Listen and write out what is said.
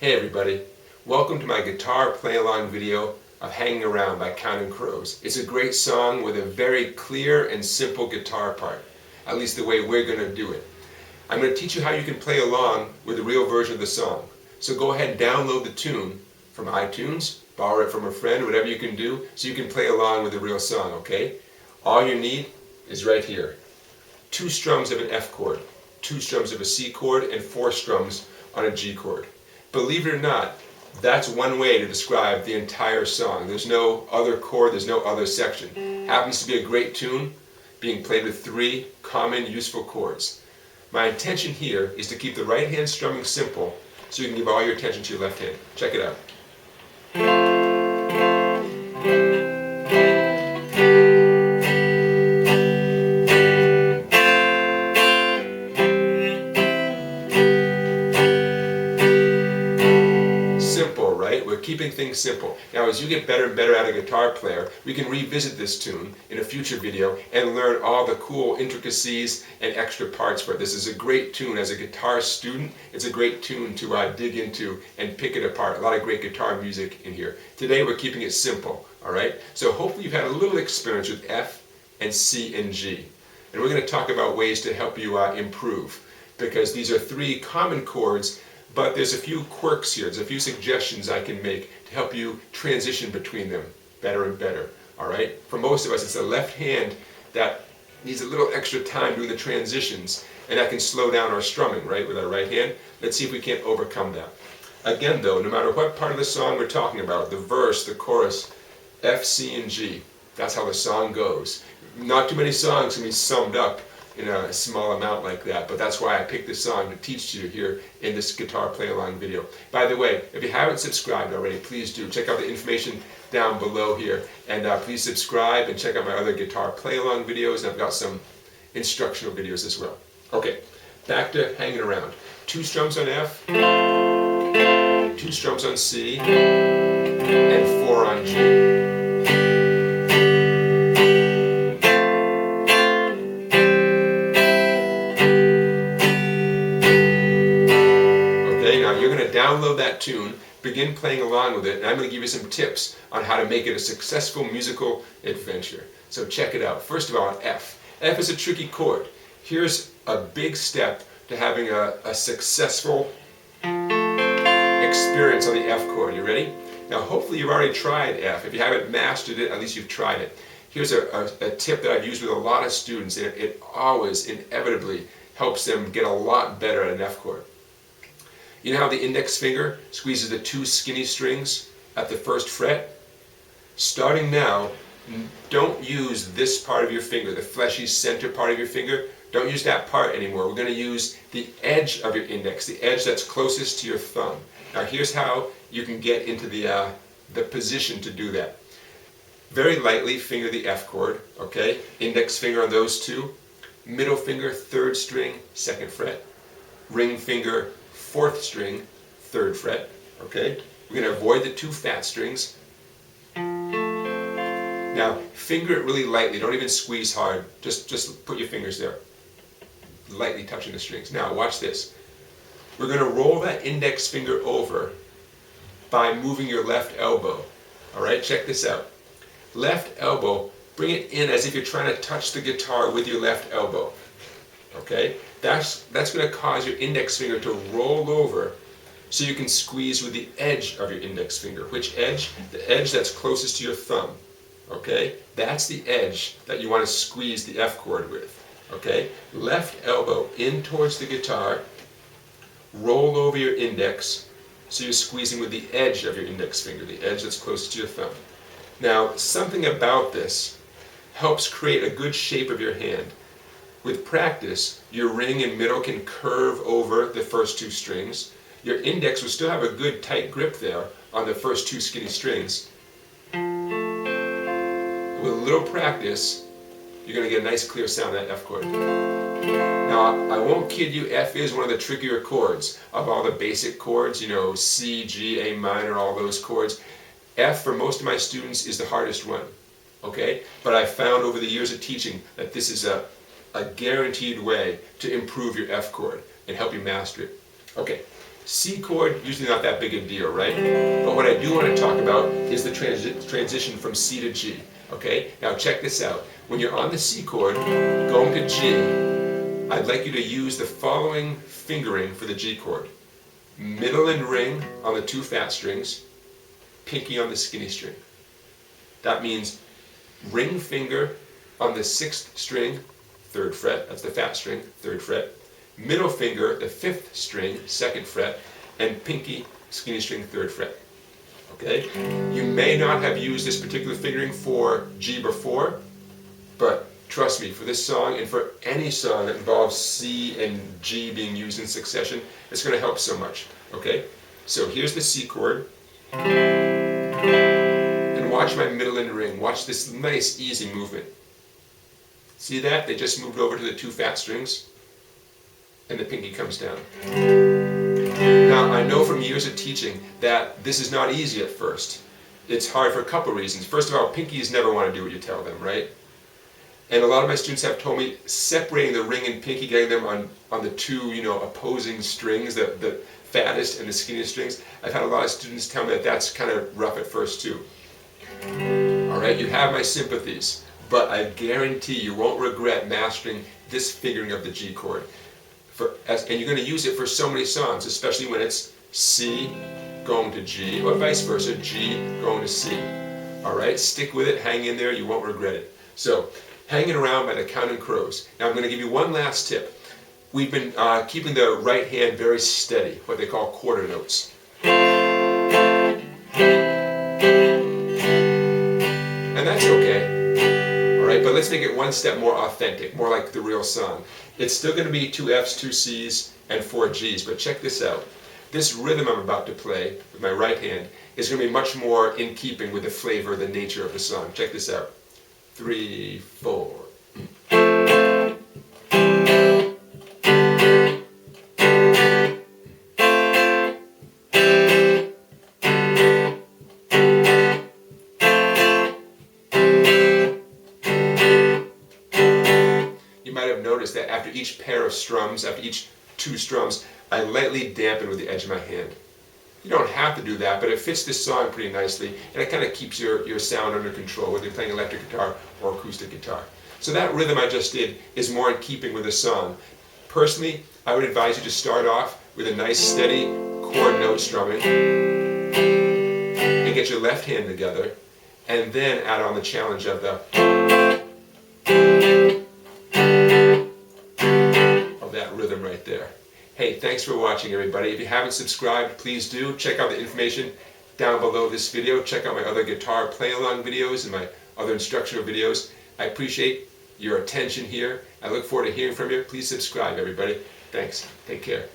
Hey everybody, welcome to my guitar play-along video of Hanging Around by Counting Crows. It's a great song with a very clear and simple guitar part, at least the way we're going to do it. I'm going to teach you how you can play along with the real version of the song. So go ahead and download the tune from iTunes, borrow it from a friend, whatever you can do, so you can play along with the real song, okay? All you need is right here. 2 strums of an F chord, 2 strums of a C chord, and 4 strums on a G chord. Believe it or not, that's one way to describe the entire song. There's no other chord, there's no other section. Happens to be a great tune, being played with 3 common useful chords. My intention here is to keep the right hand strumming simple so you can give all your attention to your left hand. Check it out. Simple, right? We're keeping things simple. Now, as you get better and better at a guitar player, we can revisit this tune in a future video and learn all the cool intricacies and extra parts for it. This is a great tune. As a guitar student, it's a great tune to dig into and pick it apart. A lot of great guitar music in here. Today, we're keeping it simple, all right? So hopefully you've had a little experience with F and C and G. And we're going to talk about ways to help you improve, because these are 3 common chords. But there's a few quirks here, there's a few suggestions I can make to help you transition between them better and better, all right? For most of us, it's the left hand that needs a little extra time doing the transitions, and that can slow down our strumming, right, with our right hand. Let's see if we can't overcome that. Again, though, no matter what part of the song we're talking about, the verse, the chorus, F, C, and G, that's how the song goes. Not too many songs can be summed up in a small amount like that, but that's why I picked this song to teach you here in this guitar play-along video. By the way, if you haven't subscribed already, please do. Check out the information down below here, and please subscribe and check out my other guitar play-along videos, and I've got some instructional videos as well. Okay, back to Hanging Around. 2 strums on F, 2 strums on C, and 4 on G. You're going to download that tune, begin playing along with it, and I'm going to give you some tips on how to make it a successful musical adventure. So check it out. First of all, F. F is a tricky chord. Here's a big step to having a successful experience on the F chord. You ready? Now hopefully you've already tried F. If you haven't mastered it, at least you've tried it. Here's a tip that I've used with a lot of students, and it always inevitably helps them get a lot better at an F chord. You know how the index finger squeezes the 2 skinny strings at the 1st fret? Starting now, don't use this part of your finger, the fleshy center part of your finger. Don't use that part anymore. We're going to use the edge of your index, the edge that's closest to your thumb. Now here's how you can get into the position to do that. Very lightly finger the F chord, okay? Index finger on those 2. Middle finger, 3rd string, 2nd fret. Ring finger, 4th string, 3rd fret, okay? We're going to avoid the 2 fat strings. Now, finger it really lightly, don't even squeeze hard, just put your fingers there, lightly touching the strings. Now, watch this. We're going to roll that index finger over by moving your left elbow, all right? Check this out. Left elbow, bring it in as if you're trying to touch the guitar with your left elbow, okay? That's going to cause your index finger to roll over so you can squeeze with the edge of your index finger. Which edge? The edge that's closest to your thumb. Okay? That's the edge that you want to squeeze the F chord with. Okay? Left elbow in towards the guitar, roll over your index so you're squeezing with the edge of your index finger, the edge that's closest to your thumb. Now, something about this helps create a good shape of your hand. With practice, your ring and middle can curve over the first 2 strings. Your index will still have a good tight grip there on the first 2 skinny strings. With a little practice, you're going to get a nice clear sound of that F chord. Now, I won't kid you, F is one of the trickier chords of all the basic chords, you know, C, G, A minor, all those chords. F, for most of my students, is the hardest one. Okay? But I found over the years of teaching that this is a guaranteed way to improve your F chord and help you master it. Okay, C chord, usually not that big a deal, right? But what I do want to talk about is the transition from C to G. Okay, now check this out. When you're on the C chord, going to G, I'd like you to use the following fingering for the G chord. Middle and ring on the 2 fat strings, pinky on the skinny string. That means ring finger on the 6th string, 3rd fret, that's the fat string, 3rd fret. Middle finger, the 5th string, 2nd fret, and pinky, skinny string, 3rd fret. Okay? You may not have used this particular fingering for G before, but trust me, for this song and for any song that involves C and G being used in succession, it's going to help so much. Okay? So here's the C chord. And watch my middle and ring. Watch this nice, easy movement. See that? They just moved over to the 2 fat strings, and the pinky comes down. Now, I know from years of teaching that this is not easy at first. It's hard for a couple reasons. First of all, pinkies never want to do what you tell them, right? And a lot of my students have told me separating the ring and pinky, getting them on the 2, opposing strings, the fattest and the skinniest strings. I've had a lot of students tell me that that's kind of rough at first too. All right, you have my sympathies, but I guarantee you won't regret mastering this fingering of the G chord. And you're going to use it for so many songs, especially when it's C going to G, or vice versa, G going to C. All right, stick with it, hang in there, you won't regret it. So, hanging around by the Counting Crows. Now I'm going to give you one last tip. We've been keeping the right hand very steady, what they call quarter notes. And that's okay. Alright, but let's make it one step more authentic, more like the real song. It's still going to be 2 Fs, 2 Cs, and 4 Gs, but check this out. This rhythm I'm about to play with my right hand is going to be much more in keeping with the flavor, the nature of the song. Check this out. 3, 4. You might have noticed that after each pair of strums, after each 2 strums, I lightly dampen with the edge of my hand. You don't have to do that, but it fits this song pretty nicely, and it kind of keeps your sound under control, whether you're playing electric guitar or acoustic guitar. So that rhythm I just did is more in keeping with the song. Personally, I would advise you to start off with a nice steady chord note strumming, and get your left hand together, and then add on the challenge of that rhythm right there. Hey, thanks for watching, everybody. If you haven't subscribed, please do. Check out the information down below this video. Check out my other guitar play-along videos and my other instructional videos. I appreciate your attention here. I look forward to hearing from you. Please subscribe, everybody. Thanks. Take care.